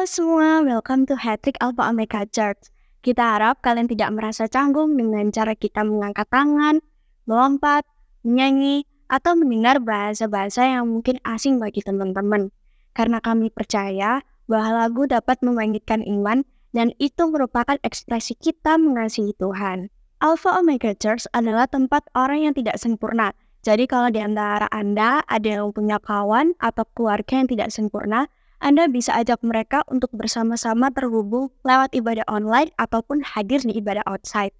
Halo semua, welcome to Hattrick Alpha Omega Church. Kita harap kalian tidak merasa canggung dengan cara kita mengangkat tangan, melompat, menyanyi, atau mendengar bahasa-bahasa yang mungkin asing bagi teman-teman. Karena kami percaya bahwa lagu dapat membangkitkan iman dan itu merupakan ekspresi kita mengasihi Tuhan. Alpha Omega Church adalah tempat orang yang tidak sempurna. Jadi kalau di antara Anda ada yang punya kawan atau keluarga yang tidak sempurna, Anda bisa ajak mereka untuk bersama-sama terhubung lewat ibadah online ataupun hadir di ibadah outside.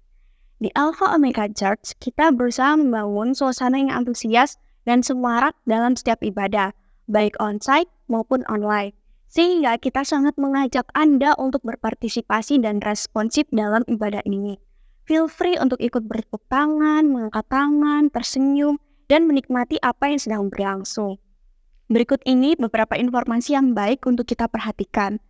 Di Alpha Omega Church, kita berusaha membangun suasana yang antusias dan semarak dalam setiap ibadah, baik onsite maupun online. Sehingga kita sangat mengajak Anda untuk berpartisipasi dan responsif dalam ibadah ini. Feel free untuk ikut bertepuk tangan, mengangkat tangan, tersenyum, dan menikmati apa yang sedang berlangsung. Berikut ini beberapa informasi yang baik untuk kita perhatikan.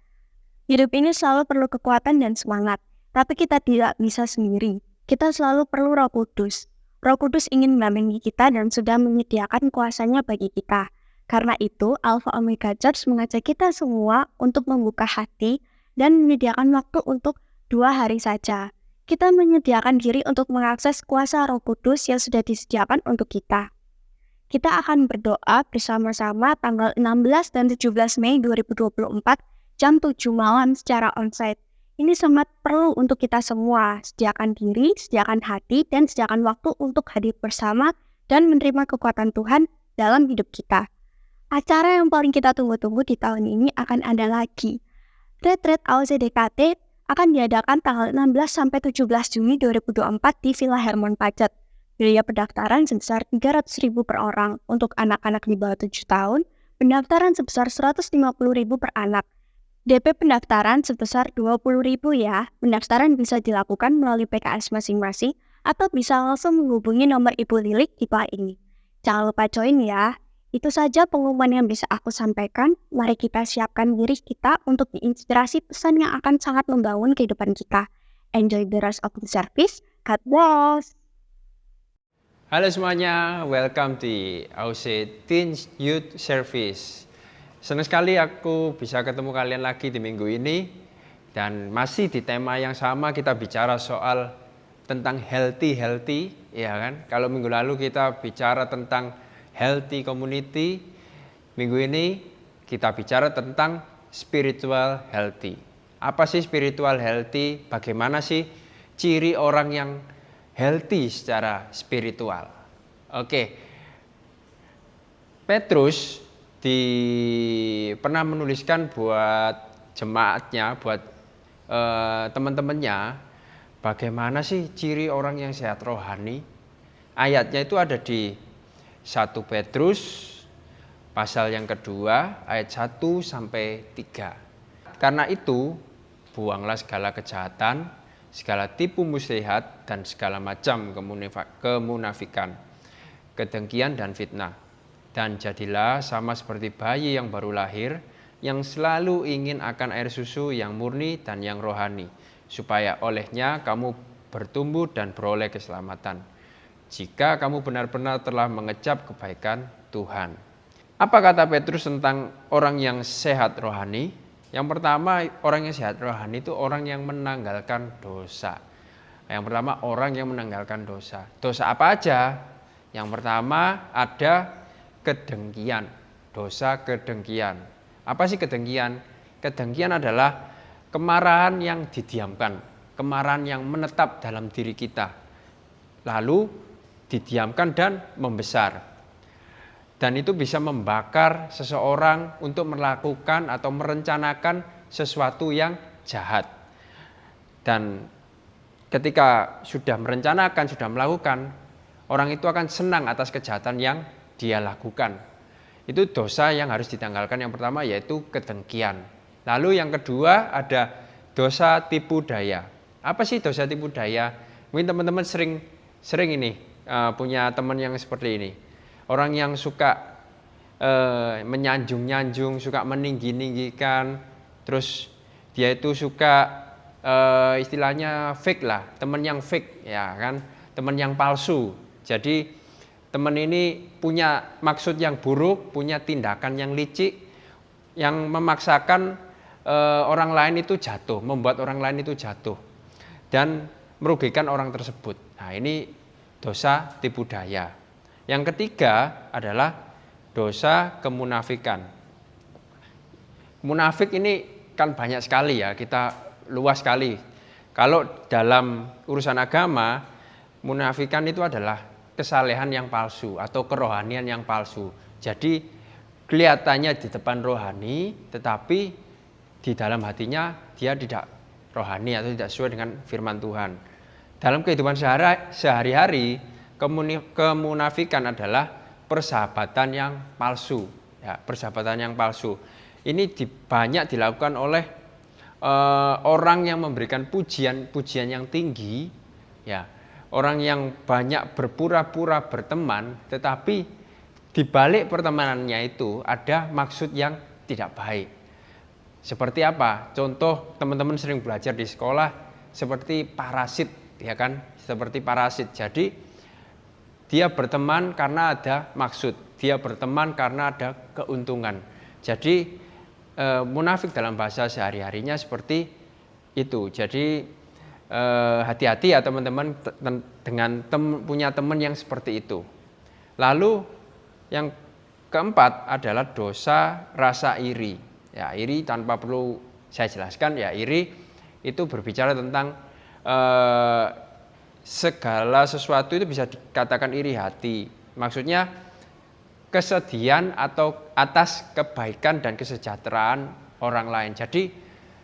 Hidup ini selalu perlu kekuatan dan semangat, tapi kita tidak bisa sendiri. Kita selalu perlu Roh Kudus. Roh Kudus ingin mendampingi kita dan sudah menyediakan kuasanya bagi kita. Karena itu, Alpha Omega Church mengajak kita semua untuk membuka hati dan menyediakan waktu untuk 2 hari saja. Kita menyediakan diri untuk mengakses kuasa Roh Kudus yang sudah disediakan untuk kita. Kita akan berdoa bersama-sama tanggal 16 dan 17 Mei 2024 jam 7 malam secara onsite. Ini sangat perlu untuk kita semua. Sediakan diri, sediakan hati, dan sediakan waktu untuk hadir bersama dan menerima kekuatan Tuhan dalam hidup kita. Acara yang paling kita tunggu-tunggu di tahun ini akan ada lagi. Retreat AUCDKT akan diadakan tanggal 16 sampai 17 Juni 2024 di Villa Hermon Pacet. Biaya pendaftaran sebesar 300.000 per orang. Untuk anak-anak di bawah 7 tahun, pendaftaran sebesar 150.000 per anak. DP pendaftaran sebesar 20.000 ya. Pendaftaran bisa dilakukan melalui PKS masing-masing atau bisa langsung menghubungi nomor Ibu Lilik di bawah ini. Jangan lupa join ya. Itu saja pengumuman yang bisa aku sampaikan. Mari kita siapkan diri kita untuk diinspirasi pesan yang akan sangat membangun kehidupan kita. Enjoy the rest of the service. God bless. Halo semuanya, welcome di AUC Teens Youth Service. Senang sekali aku bisa ketemu kalian lagi di minggu ini. Dan masih di tema yang sama, kita bicara soal tentang healthy, ya kan? Kalau minggu lalu kita bicara tentang healthy community, minggu ini kita bicara tentang spiritual healthy. Apa sih spiritual healthy? Bagaimana sih ciri orang yang healthy secara spiritual? Oke. Petrus pernah menuliskan buat jemaatnya, buat teman-temannya, bagaimana sih ciri orang yang sehat rohani? Ayatnya itu ada di 1 Petrus pasal yang kedua ayat 1 sampai 3. Karena itu, buanglah segala kejahatan, segala tipu muslihat, dan segala macam kemunafikan, kedengkian dan fitnah. Dan jadilah sama seperti bayi yang baru lahir, yang selalu ingin akan air susu yang murni dan yang rohani, supaya olehnya kamu bertumbuh dan beroleh keselamatan, jika kamu benar-benar telah mengecap kebaikan Tuhan. Apa kata Petrus tentang orang yang sehat rohani? Yang pertama, orang yang sehat rohani itu orang yang menanggalkan dosa. Yang pertama, orang yang menanggalkan dosa. Dosa apa aja? Yang pertama ada kedengkian. Dosa kedengkian. Apa sih kedengkian? Kedengkian adalah kemarahan yang didiamkan. Kemarahan yang menetap dalam diri kita. Lalu didiamkan dan membesar. Dan itu bisa membakar seseorang untuk melakukan atau merencanakan sesuatu yang jahat. Dan ketika sudah merencanakan, sudah melakukan, orang itu akan senang atas kejahatan yang dia lakukan. Itu dosa yang harus ditanggalkan. Yang pertama yaitu kedengkian. Lalu yang kedua ada dosa tipu daya. Apa sih dosa tipu daya? Mungkin teman-teman sering ini punya teman yang seperti ini. Orang yang suka menyanjung-nyanjung, suka meninggi-ninggikan, terus dia itu suka istilahnya fake lah, teman yang fake ya kan, teman yang palsu. Jadi teman ini punya maksud yang buruk, punya tindakan yang licik, yang memaksakan orang lain itu jatuh, membuat orang lain itu jatuh dan merugikan orang tersebut. Nah, ini dosa tipu daya. Yang ketiga adalah dosa kemunafikan. Munafik ini kan banyak sekali ya, kita luas sekali. Kalau dalam urusan agama, munafikan itu adalah kesalehan yang palsu atau kerohanian yang palsu. Jadi kelihatannya di depan rohani, tetapi di dalam hatinya dia tidak rohani atau tidak sesuai dengan firman Tuhan. Dalam kehidupan sehari-hari, kemunafikan adalah persahabatan yang palsu. Ya, persahabatan yang palsu. Ini banyak dilakukan oleh orang yang memberikan pujian yang tinggi, ya, orang yang banyak berpura-pura berteman, tetapi di balik pertemanannya itu ada maksud yang tidak baik. Seperti apa? Contoh, teman-teman sering belajar di sekolah seperti parasit, ya kan? Seperti parasit. Jadi dia berteman karena ada maksud, dia berteman karena ada keuntungan. Jadi munafik dalam bahasa sehari-harinya seperti itu. Jadi hati-hati ya teman-teman dengan punya teman yang seperti itu. Lalu yang keempat adalah dosa rasa iri. Ya, iri tanpa perlu saya jelaskan, ya, iri itu berbicara tentang segala sesuatu itu bisa dikatakan iri hati. Maksudnya kesedihan atau atas kebaikan dan kesejahteraan orang lain. Jadi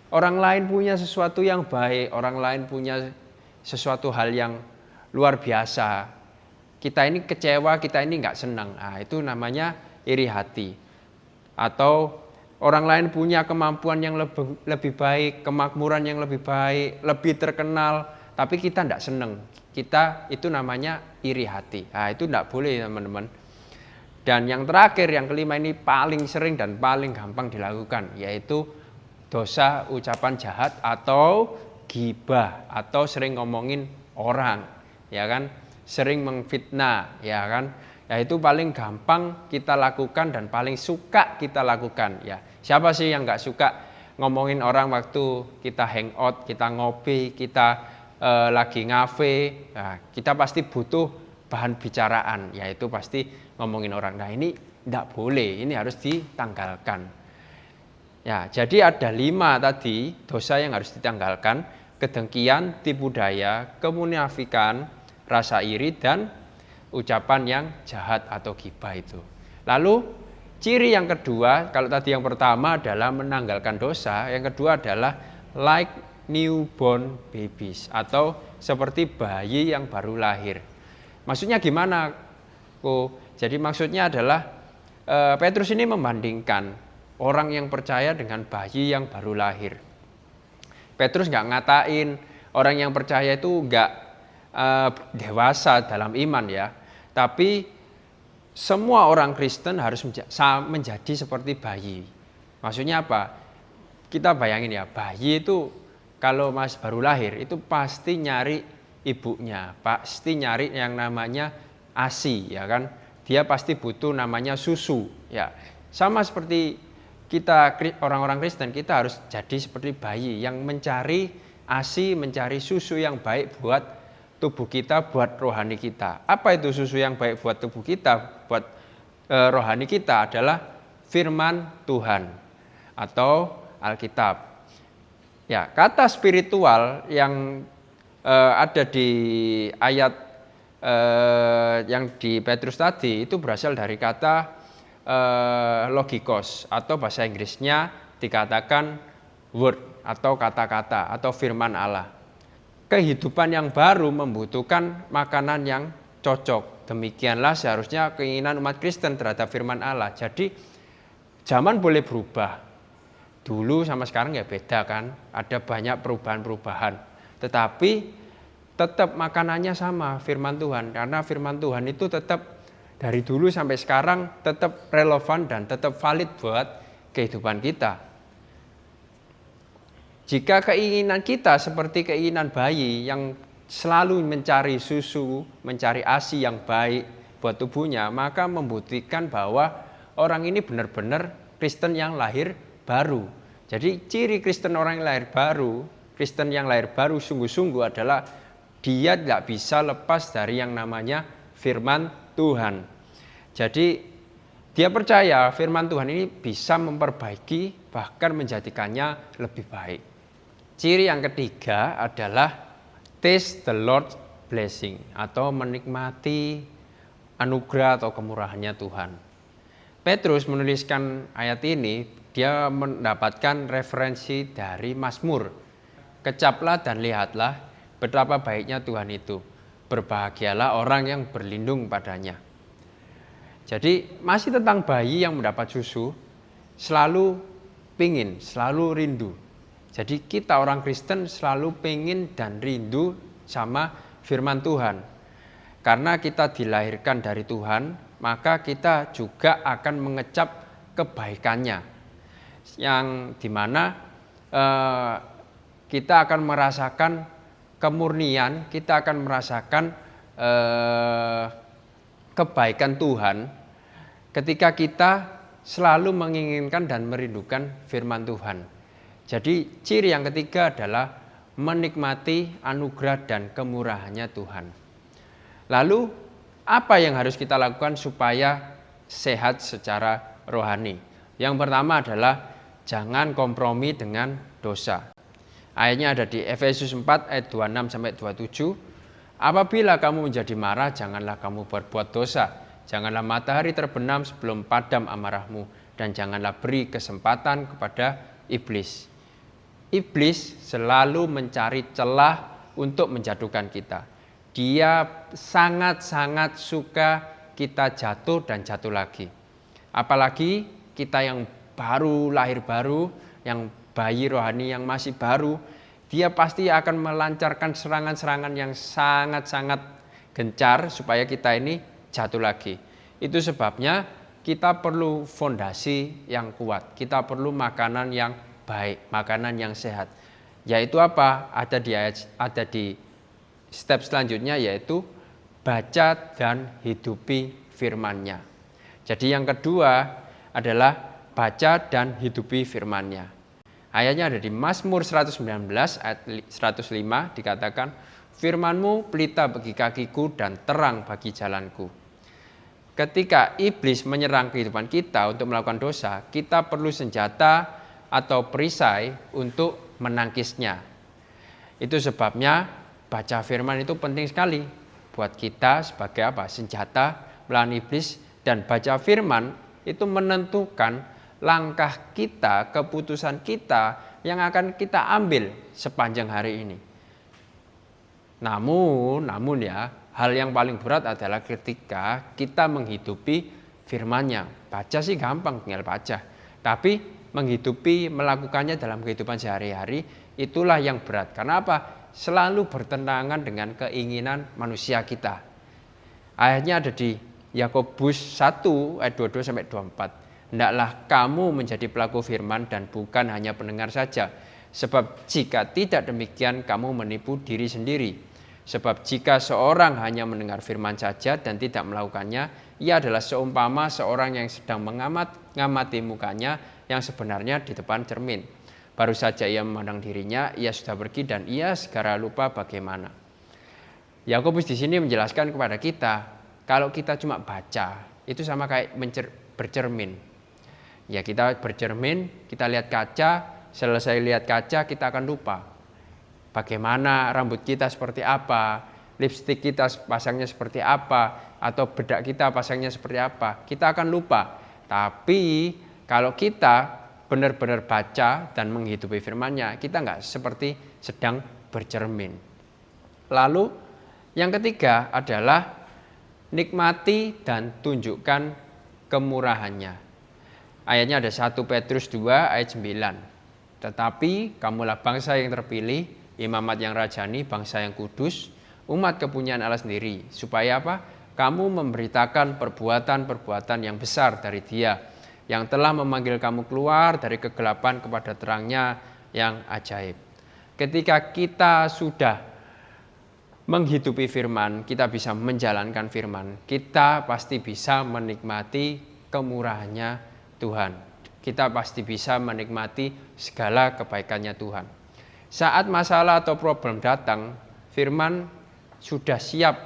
orang lain punya sesuatu yang baik, orang lain punya sesuatu hal yang luar biasa. Kita ini kecewa, kita ini nggak senang. Nah, itu namanya iri hati. Atau orang lain punya kemampuan yang lebih baik, kemakmuran yang lebih baik, lebih terkenal, tapi kita nggak senang. Kita itu namanya iri hati. Nah, itu nggak boleh teman-teman. Dan yang terakhir, yang kelima ini paling sering dan paling gampang dilakukan, yaitu dosa ucapan jahat atau ghibah, atau sering ngomongin orang, ya kan, sering mengfitnah, ya kan. Ya, itu paling gampang kita lakukan dan paling suka kita lakukan. Ya, siapa sih yang nggak suka ngomongin orang waktu kita hangout, kita ngopi, kita lagi ngafe, nah, kita pasti butuh bahan bicaraan, yaitu pasti ngomongin orang. Nah, ini tidak boleh, ini harus ditanggalkan. Ya, jadi ada 5 tadi dosa yang harus ditanggalkan: kedengkian, tipu daya, kemunafikan, rasa iri, dan ucapan yang jahat atau ghibah itu. Lalu ciri yang kedua, kalau tadi yang pertama adalah menanggalkan dosa, yang kedua adalah like newborn babies atau seperti bayi yang baru lahir. Maksudnya gimana? Jadi maksudnya adalah Petrus ini membandingkan orang yang percaya dengan bayi yang baru lahir. Petrus nggak ngatain orang yang percaya itu nggak dewasa dalam iman, ya. Tapi semua orang Kristen harus menjadi seperti bayi. Maksudnya apa? Kita bayangin ya, bayi itu kalau masih baru lahir itu pasti nyari ibunya, pasti nyari yang namanya ASI, ya kan? Dia pasti butuh namanya susu, ya. Sama seperti kita orang-orang Kristen, kita harus jadi seperti bayi yang mencari ASI, mencari susu yang baik buat tubuh kita, buat rohani kita. Apa itu susu yang baik buat tubuh kita, buat rohani kita? Adalah firman Tuhan atau Alkitab. Ya, kata spiritual yang ada di ayat yang di Petrus tadi itu berasal dari kata logikos, atau bahasa Inggrisnya dikatakan word atau kata-kata atau firman Allah. Kehidupan yang baru membutuhkan makanan yang cocok. Demikianlah seharusnya keinginan umat Kristen terhadap firman Allah. Jadi zaman boleh berubah. Dulu sama sekarang ya beda kan, ada banyak perubahan-perubahan. Tetapi tetap makanannya sama, firman Tuhan. Karena firman Tuhan itu tetap dari dulu sampai sekarang tetap relevan dan tetap valid buat kehidupan kita. Jika keinginan kita seperti keinginan bayi yang selalu mencari susu, mencari ASI yang baik buat tubuhnya, maka membuktikan bahwa orang ini benar-benar Kristen yang lahir baru. Jadi ciri Kristen orang yang lahir baru, Kristen yang lahir baru sungguh-sungguh adalah dia tidak bisa lepas dari yang namanya firman Tuhan. Jadi dia percaya firman Tuhan ini bisa memperbaiki, bahkan menjadikannya lebih baik. Ciri yang ketiga adalah taste the Lord's blessing, atau menikmati anugerah atau kemurahannya Tuhan. Petrus menuliskan ayat ini, dia mendapatkan referensi dari Mazmur. Kecaplah dan lihatlah betapa baiknya Tuhan itu. Berbahagialah orang yang berlindung padanya. Jadi masih tentang bayi yang mendapat susu, selalu pingin, selalu rindu. Jadi kita orang Kristen selalu pingin dan rindu sama firman Tuhan. Karena kita dilahirkan dari Tuhan, maka kita juga akan mengecap kebaikannya. Yang dimana kita akan merasakan kemurnian, kita akan merasakan kebaikan Tuhan ketika kita selalu menginginkan dan merindukan firman Tuhan. Jadi ciri yang ketiga adalah menikmati anugerah dan kemurahannya Tuhan. Lalu apa yang harus kita lakukan supaya sehat secara rohani? Yang pertama adalah jangan kompromi dengan dosa. Ayatnya ada di Efesus 4 ayat 26 sampai 27. Apabila kamu menjadi marah, janganlah kamu berbuat dosa. Janganlah matahari terbenam sebelum padam amarahmu, dan janganlah beri kesempatan kepada iblis. Iblis selalu mencari celah untuk menjatuhkan kita. Dia sangat-sangat suka kita jatuh dan jatuh lagi. Apalagi kita yang baru lahir baru, yang bayi rohani yang masih baru, dia pasti akan melancarkan serangan-serangan yang sangat-sangat gencar supaya kita ini jatuh lagi. Itu sebabnya kita perlu fondasi yang kuat. Kita perlu makanan yang baik, makanan yang sehat. Yaitu apa? Ada di step selanjutnya, yaitu baca dan hidupi firman-Nya. Jadi yang kedua adalah baca dan hidupi firman-Nya. Ayatnya ada di Mazmur 119 ayat 105, dikatakan, firman-Mu pelita bagi kakiku dan terang bagi jalanku. Ketika iblis menyerang kehidupan kita untuk melakukan dosa, kita perlu senjata atau perisai untuk menangkisnya. Itu sebabnya baca firman itu penting sekali buat kita sebagai apa? Senjata melawan iblis. Dan baca firman itu menentukan langkah kita, keputusan kita yang akan kita ambil sepanjang hari ini. Namun ya, hal yang paling berat adalah ketika kita menghidupi firman-Nya. Baca sih gampang, tinggal baca. Tapi menghidupi, melakukannya dalam kehidupan sehari-hari, itulah yang berat. Karena apa? Selalu bertentangan dengan keinginan manusia kita. Ayatnya ada di Yakobus 1 ayat 22 sampai 24. Hendaklah kamu menjadi pelaku firman dan bukan hanya pendengar saja. Sebab jika tidak demikian kamu menipu diri sendiri. Sebab jika seorang hanya mendengar firman saja dan tidak melakukannya, ia adalah seumpama seorang yang sedang mengamati mukanya yang sebenarnya di depan cermin. Baru saja ia memandang dirinya, ia sudah pergi dan ia segera lupa bagaimana. Yakobus di sini menjelaskan kepada kita, kalau kita cuma baca, itu sama kayak bercermin. Ya, kita bercermin, kita lihat kaca, selesai lihat kaca kita akan lupa. Bagaimana rambut kita seperti apa, lipstik kita pasangnya seperti apa, atau bedak kita pasangnya seperti apa, kita akan lupa. Tapi kalau kita benar-benar baca dan menghidupi firman-Nya, kita nggak seperti sedang bercermin. Lalu yang ketiga adalah nikmati dan tunjukkan kemurahan-Nya. Ayatnya ada 1 Petrus 2 ayat 9. Tetapi kamulah bangsa yang terpilih, imamat yang rajani, bangsa yang kudus, umat kepunyaan Allah sendiri. Supaya apa? Kamu memberitakan perbuatan-perbuatan yang besar dari Dia, yang telah memanggil kamu keluar dari kegelapan kepada terang-Nya yang ajaib. Ketika kita sudah menghidupi firman, kita bisa menjalankan firman, kita pasti bisa menikmati kemurahan-Nya Tuhan. kita pasti bisa menikmati segala kebaikannya Tuhan. Saat masalah atau problem datang, firman sudah siap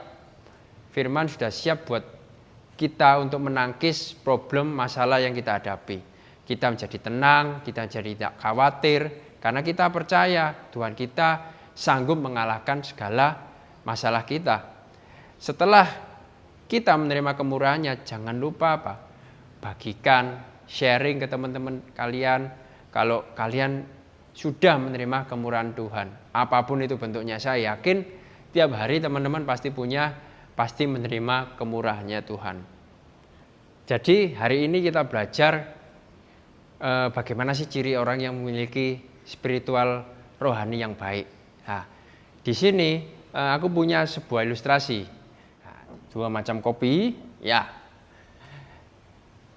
buat kita untuk menangkis problem masalah yang kita hadapi. Kita menjadi tenang, kita menjadi tidak khawatir, karena kita percaya Tuhan kita sanggup mengalahkan segala masalah kita. Setelah kita menerima kemurahannya, jangan lupa apa? Bagikan, sharing ke teman-teman kalian kalau kalian sudah menerima kemurahan Tuhan. Apapun itu bentuknya, saya yakin tiap hari teman-teman pasti menerima kemurahannya Tuhan. Jadi hari ini kita belajar bagaimana sih ciri orang yang memiliki spiritual rohani yang baik. Nah, di sini aku punya sebuah ilustrasi. Nah, 2 macam kopi, ya.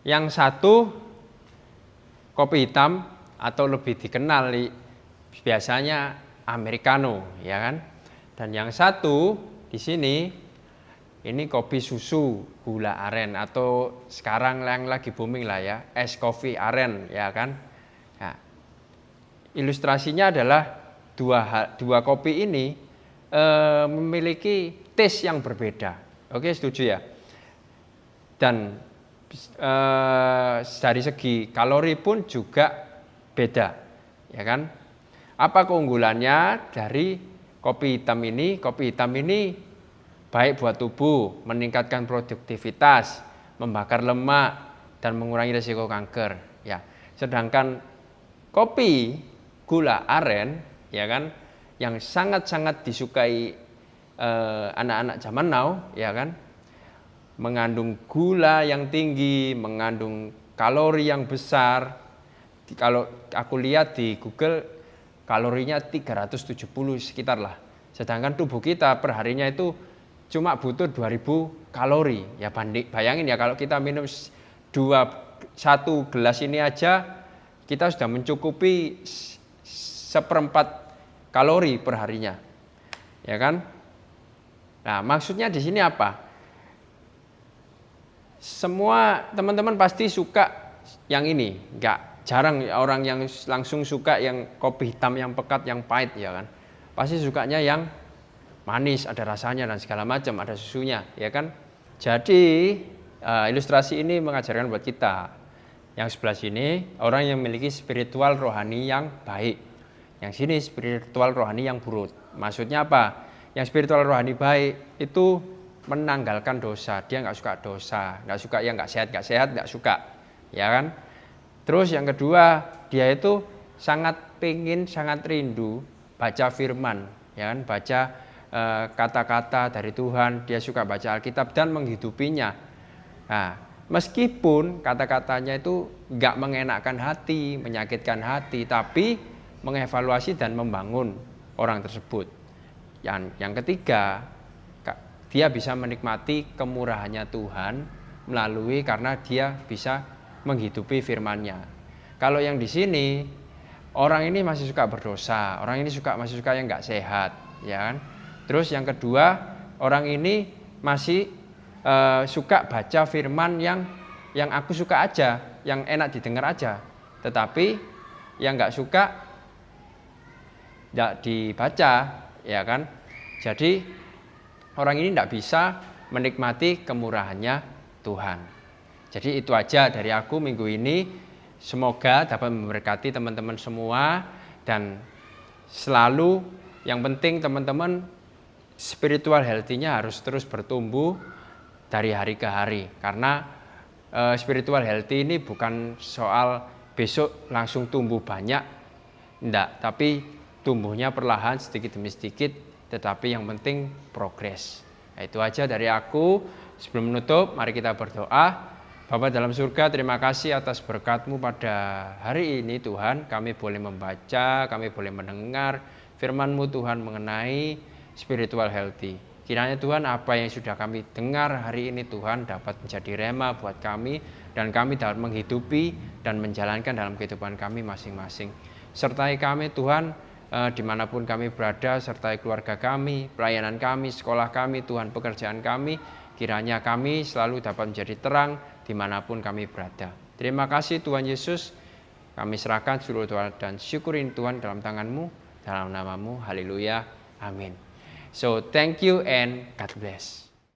Yang satu kopi hitam atau lebih dikenal biasanya americano, ya kan? Dan yang satu di sini ini kopi susu gula aren atau sekarang yang lagi booming lah ya, es kopi aren, ya kan? Nah, ilustrasinya adalah dua kopi ini memiliki taste yang berbeda. Oke, setuju ya? Dan dari segi kalori pun juga beda, ya kan? Apa keunggulannya dari kopi hitam ini? Kopi hitam ini baik buat tubuh, meningkatkan produktivitas, membakar lemak, dan mengurangi risiko kanker. Ya, sedangkan kopi gula aren, ya kan, yang sangat-sangat disukai anak-anak zaman now, ya kan, mengandung gula yang tinggi, mengandung kalori yang besar. Kalau aku lihat di Google, kalorinya 370 sekitar lah. Sedangkan tubuh kita perharinya itu cuma butuh 2000 kalori. Ya bayangin ya, kalau kita minum 1 gelas ini aja, kita sudah mencukupi 1/4 kalori perharinya. Ya kan? Nah, maksudnya di sini apa? Semua teman-teman pasti suka yang ini, jarang orang yang langsung suka yang kopi hitam yang pekat, yang pahit, ya kan. Pasti sukanya yang manis, ada rasanya dan segala macam, ada susunya, ya kan. Jadi ilustrasi ini mengajarkan buat kita. Yang sebelah sini orang yang memiliki spiritual rohani yang baik, yang sini spiritual rohani yang buruk. Maksudnya apa? Yang spiritual rohani baik itu menanggalkan dosa, dia nggak suka dosa, nggak suka yang nggak sehat, nggak suka, ya kan. Terus yang kedua, dia itu sangat rindu baca firman, ya kan, baca kata-kata dari Tuhan, dia suka baca Alkitab dan menghidupinya. Nah, meskipun kata-katanya itu nggak mengenakkan hati, menyakitkan hati, tapi mengevaluasi dan membangun orang tersebut. Yang ketiga, dia bisa menikmati kemurahannya Tuhan melalui karena dia bisa menghidupi firman-Nya. Kalau yang di sini, orang ini masih suka berdosa, orang ini masih suka yang nggak sehat, ya kan? Terus yang kedua, orang ini masih suka baca firman yang aku suka aja, yang enak didengar aja, tetapi yang nggak suka nggak dibaca, ya kan? Jadi orang ini tidak bisa menikmati kemurahannya Tuhan. Jadi itu aja dari aku minggu ini. Semoga dapat memberkati teman-teman semua. Dan selalu yang penting teman-teman spiritual healthy-nya harus terus bertumbuh dari hari ke hari. Karena spiritual healthy ini bukan soal besok langsung tumbuh banyak. Enggak, tapi tumbuhnya perlahan sedikit demi sedikit. Tetapi yang penting progres. Nah, itu aja dari aku. Sebelum menutup, mari kita berdoa. Bapa dalam surga, terima kasih atas berkat-Mu pada hari ini Tuhan. Kami boleh membaca, kami boleh mendengar firman-Mu Tuhan mengenai spiritual healthy. Kiranya Tuhan apa yang sudah kami dengar hari ini Tuhan dapat menjadi rema buat kami. Dan kami dapat menghidupi dan menjalankan dalam kehidupan kami masing-masing. Sertai kami Tuhan, dimanapun kami berada, sertai keluarga kami, pelayanan kami, sekolah kami, Tuhan pekerjaan kami, kiranya kami selalu dapat menjadi terang dimanapun kami berada. Terima kasih Tuhan Yesus, Kami serahkan seluruh doa dan syukurin Tuhan dalam tangan-Mu, dalam nama-Mu. Haleluya. Amin. So thank you and God bless.